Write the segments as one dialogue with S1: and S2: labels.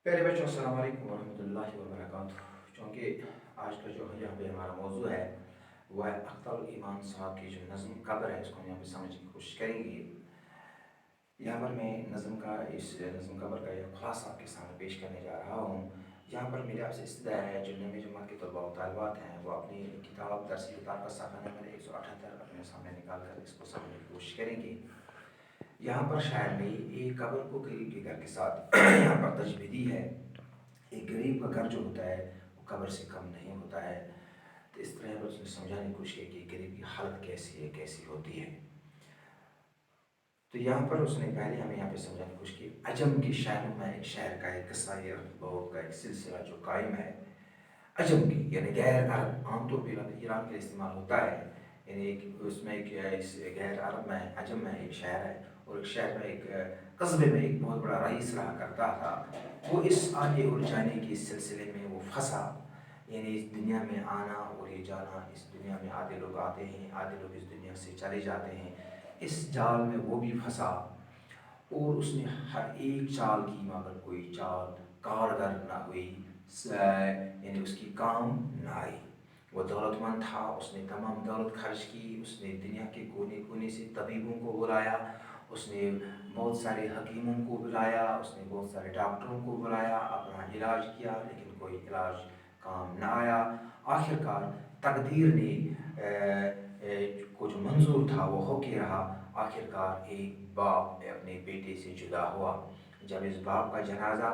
S1: پہلے بچوں السلام علیکم ورحمۃ اللہ وبرکاتہ۔ چونکہ آج کا جو یہاں پہ ہمارا موضوع ہے وہ ہے اختر الایمان صاحب کی جو نظم قبر ہے، اس کو ہم یہاں پہ سمجھنے کی کوشش کریں گے۔ یہاں پر میں نظم قبر کا ایک خلاصہ آپ کے سامنے پیش کرنے جا رہا ہوں۔ یہاں پر میرے آپ سے استدعا ہے جو نویں جماعت کے طلباء و طالبات ہیں وہ اپنی کتاب درس کتاب کا صفحہ نمبر 178 اپنے سامنے نکال کر اس کو سمجھنے کی کوشش کریں گے۔ یہاں پر شاعر نے ایک قبر کو غریب کے گھر کے ساتھ یہاں پر تشبیہ دی ہے۔ ایک غریب کا گھر جو ہوتا ہے وہ قبر سے کم نہیں ہوتا ہے۔ تو اس طرح اس نے سمجھانے کی کوشش کی کہ غریب کی حالت کیسی ہے، کیسی ہوتی ہے۔ تو یہاں پر اس نے پہلے ہمیں یہاں پہ سمجھانے کی کوشش کی عجم کی شاعروں میں ایک شاعر کا ایک قصہ بہت کا ایک سلسلہ جو قائم ہے عجم کی، یعنی غیر عرب۔ عام طور پہ ایران کے استعمال ہوتا ہے، یعنی اس میں ایک غیر عرب میں عجم میں ایک شاعر ہے، اور ایک شہر میں ایک قصبے میں ایک بہت بڑا رئیس رہا کرتا تھا۔ وہ اس آنے اور جانے کے سلسلے میں وہ پھنسا، یعنی اس دنیا میں آنا اور یہ جانا، اس دنیا میں آدھے لوگ آتے ہیں، آدھے لوگ اس دنیا سے چلے جاتے ہیں، اس جال میں وہ بھی پھنسا۔ اور اس نے ہر ایک چال کی مگر کوئی چال کارگر نہ ہوئی، یعنی اس کی کام نہ آئی۔ وہ دولت مند تھا، اس نے تمام دولت خرچ کی، اس نے دنیا کے کونے کونے سے طبیبوں کو بلایا، اس نے بہت سارے حکیموں کو بلایا، اس نے بہت سارے ڈاکٹروں کو بلایا، اپنا علاج کیا، لیکن کوئی علاج کام نہ آیا۔ آخر کار تقدیر نے کو جو منظور تھا وہ ہو کے رہا۔ آخر کار ایک باپ اپنے بیٹے سے جدا ہوا۔ جب اس باپ کا جنازہ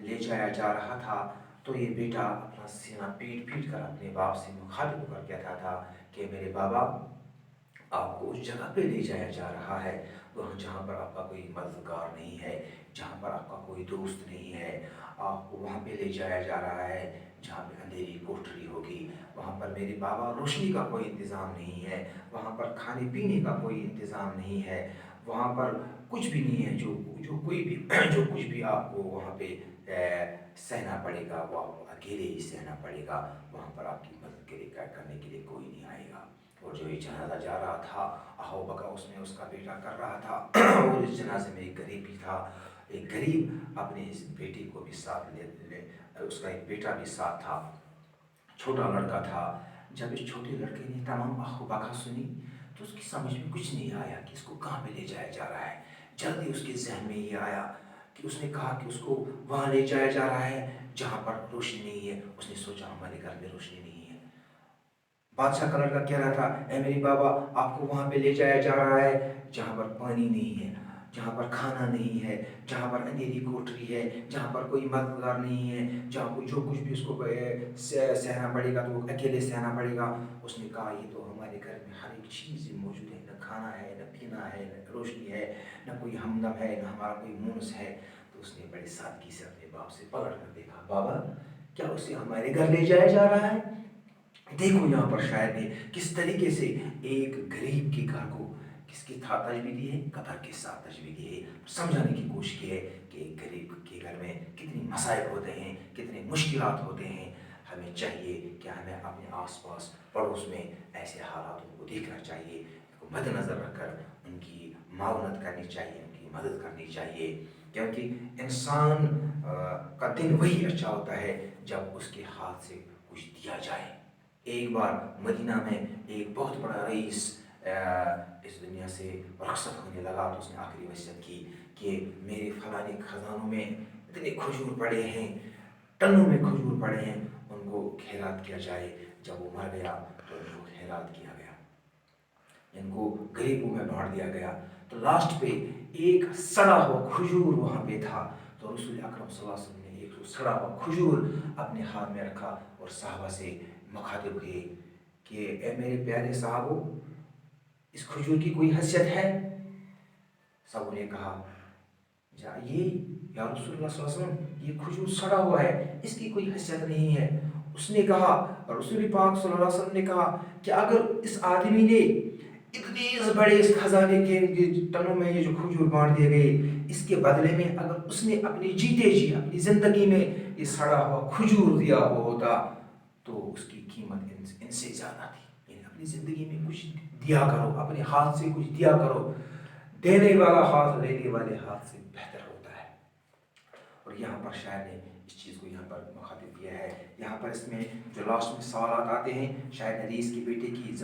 S1: لے جایا جا رہا تھا تو یہ بیٹا اپنا سینہ پیٹ پیٹ کر اپنے باپ سے مخاطب ہو کر کہتا تھا کہ میرے بابا، آپ کو اس جگہ پہ لے جایا جا رہا ہے وہاں جہاں پر آپ کا کوئی مددگار نہیں ہے، جہاں پر آپ کا کوئی دوست نہیں ہے۔ آپ کو وہاں پہ لے جایا جا رہا ہے جہاں پہ اندھیری کوٹری ہوگی، وہاں پر میرے بابا روشنی کا کوئی انتظام نہیں ہے، وہاں پر کھانے پینے کا کوئی انتظام نہیں ہے، وہاں پر کچھ بھی نہیں ہے جو کچھ بھی آپ کو وہاں پہ سہنا پڑے گا وہ آپ کو اکیلے ہی سہنا پڑے گا، وہاں پر آپ کی مدد کرنے کے لیے کوئی نہیں آئے گا۔ اور جو یہ جنازہ جا رہا تھا اہو بکا اس میں اس کا بیٹا کر رہا تھا اور اس جنازے میں ایک غریب بھی تھا۔ ایک غریب اپنے اس بیٹے کو بھی ساتھ لے اس کا ایک بیٹا بھی ساتھ تھا، چھوٹا لڑکا تھا۔ جب اس چھوٹے لڑکے نے تمام اہو بکا سنی تو اس کی سمجھ میں کچھ نہیں آیا کہ اس کو کہاں پہ لے جایا جا رہا ہے۔ جلدی اس کے ذہن میں یہ آیا کہ اس نے کہا کہ اس کو وہاں لے جایا جا رہا ہے جہاں پر روشنی نہیں ہے۔ اس نے سوچا ہمارے گھر میں روشنی نہیں ہے۔ بادشاہ کا لڑکا کہہ رہا تھا اے میری بابا، آپ کو وہاں پہ لے جایا جا رہا ہے جہاں پر پانی نہیں ہے، جہاں پر کھانا نہیں ہے، جہاں پر اندھیری کوٹری ہے، جہاں پر کوئی مددگار نہیں ہے، جہاں کو جو کچھ بھی اس کو سہنا پڑے گا تو وہ اکیلے سہنا پڑے گا۔ اس نے کہا یہ تو ہمارے گھر میں ہر ایک چیز موجود ہے، نہ کھانا ہے، نہ پینا ہے، نہ روشنی ہے، نہ کوئی ہمدم ہے، نہ ہمارا کوئی مونس ہے۔ تو اس نے بڑی سادگی سے اپنے باپ سے پلٹ کر دیکھا، بابا کیا اسے ہمارے گھر لے جایا جا رہا ہے؟ دیکھو یہاں پر شاعر نے کس طریقے سے ایک غریب کے گھر کو کس کی تشبیہ دی ہے، قبر کے ساتھ تشبیہ دی ہے، سمجھانے کی کوشش کی ہے کہ ایک غریب کے گھر میں کتنی مسائل ہوتے ہیں، کتنے مشکلات ہوتے ہیں۔ ہمیں چاہیے کہ ہمیں اپنے آس پاس پڑوس میں ایسے حالاتوں کو دیکھنا چاہیے، مد نظر رکھ کر ان کی معاونت کرنی چاہیے، ان کی مدد کرنی چاہیے، کیونکہ انسان کا دن وہی اچھا ہوتا ہے جب اس کے ہاتھ سے کچھ دیا جائے۔ ایک بار مدینہ میں ایک بہت بڑا رئیس اس دنیا سے رخصت ہونے لگا تو اس نے آخری وصیت کی کہ میرے فلانے خزانوں میں اتنے کھجور پڑے ہیں، ٹنوں میں کھجور پڑے ہیں، ان کو خیرات کیا جائے۔ جب وہ مر گیا تو ان کو خیرات کیا گیا، ان کو غریبوں میں بانٹ دیا گیا۔ تو لاسٹ پہ ایک سڑا ہوا کھجور وہاں پہ تھا، تو رسول اکرم صلی اللہ علیہ وسلم نے ایک سڑا ہوا کھجور اپنے ہاتھ میں رکھا اور صحابہ سے مخاطب ہوئے کہ اے میرے پیارے صحابو، اس کھجور کی کوئی حیثیت ہے؟ سب نے کہا یہ یا رسول اللہ صلی اللہ علیہ وسلم یہ کھجور سڑا ہوا ہے، اس کی کوئی حیثیت نہیں ہے۔ اس نے کہا، رسول پاک صلی اللہ علیہ وسلم نے کہا کہ اگر اس آدمی نے اتنے بڑے اس خزانے کے ٹنوں میں یہ جو کھجور بانٹ دیے گئے، اس کے بدلے میں اگر اس نے اپنی جیتے جی اپنی زندگی میں یہ سڑا ہوا کھجور دیا ہوا ہوتا تو اس کی قیمت ان سے زیادہ تھی۔ یعنی اپنی زندگی میں کچھ دیا کرو، اپنے ہاتھ سے کچھ دیا کرو، دینے والا ہاتھ لینے والے ہاتھ سے بہتر ہوتا ہے۔ اور یہاں پر شاعر نے اس چیز کو یہاں پر مخاطب کیا ہے. یہاں پر اس میں جو لاسٹ میں سوالات آتے ہیں، شاعر نے رئیس کے بیٹے کی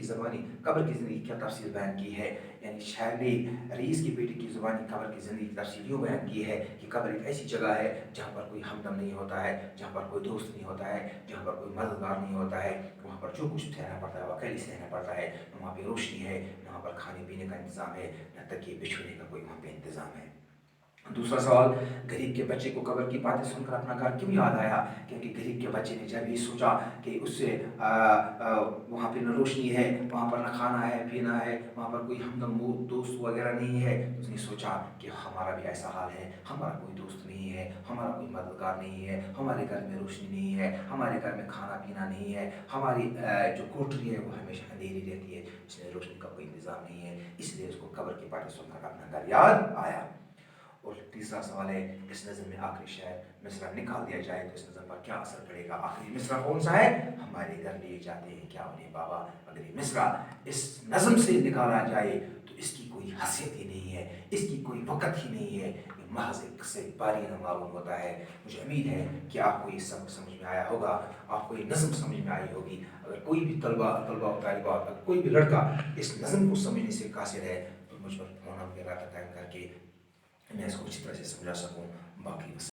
S1: زبانی قبر کی زندگی کی تفصیل بیان کی ہے. یعنی شاعر نے رئیس کے بیٹے کی زبانی قبر کی زندگی کی تفصیل یوں بیان کی ہے کہ قبر ایک ایسی جگہ ہے جہاں پر کوئی ہمدم نہیں ہوتا ہے، جہاں پر کوئی دوست نہیں ہوتا ہے، جہاں پر کوئی مددگار نہیں ہوتا ہے. وہاں پر جو کچھ سہنا پڑتا ہے وہ اکیلے سہنا پڑتا ہے. نہ وہاں پہ روشنی ہے، نہ وہاں پر کھانے پینے کا انتظام ہے، نہ تکیے بچھونے کا کوئی وہاں پہ انتظام ہے. دوسرا سوال، غریب کے بچے کو قبر کی باتیں سن کر اپنا گھر کیوں یاد آیا؟ کیونکہ غریب کے بچے نے جب یہ سوچا کہ اس سے وہاں پہ نہ روشنی ہے، وہاں پر نہ کھانا ہے پینا ہے، وہاں پر کوئی ہمدم دوست وغیرہ نہیں ہے، اس نے سوچا کہ ہمارا بھی ایسا حال ہے، ہمارا کوئی دوست نہیں ہے، ہمارا کوئی مددگار نہیں ہے، ہمارے گھر میں روشنی نہیں ہے، ہمارے گھر میں کھانا پینا نہیں ہے، ہماری جو کوٹری ہے وہ ہمیشہ اندھیری رہتی ہے، اس میں روشنی کا کوئی انتظام نہیں ہے. اس لیے اس کو قبر کی باتیں سن کر اپنا گھر یاد آیا. اور تیسرا سوال ہے، اس نظم میں آخری شعر مصرع نکال دیا جائے تو اس نظم پر کیا اثر پڑے گا؟ آخری مصرع کون سا ہے؟ ہمارے گھر لیے جاتے ہیں کیا انہیں بابا. اگر یہ مصرع اس نظم سے نکالا جائے تو اس کی کوئی حیثیت ہی نہیں ہے، اس کی کوئی وقت ہی نہیں ہے، یہ محض ایک سے بارینہ معلوم ہوتا ہے. مجھے امید ہے کہ آپ کو یہ سب سمجھ میں آیا ہوگا، آپ کو یہ نظم سمجھ میں آئی ہوگی. اگر کوئی بھی طلبہ و طالبات، اگر کوئی بھی لڑکا اس نظم کو سمجھنے سے قاصر ہے تو مجھ پر فون وغیرہ قائم کر کے میں اس کو اچھی طرح سے سمجھا سکوں. باقی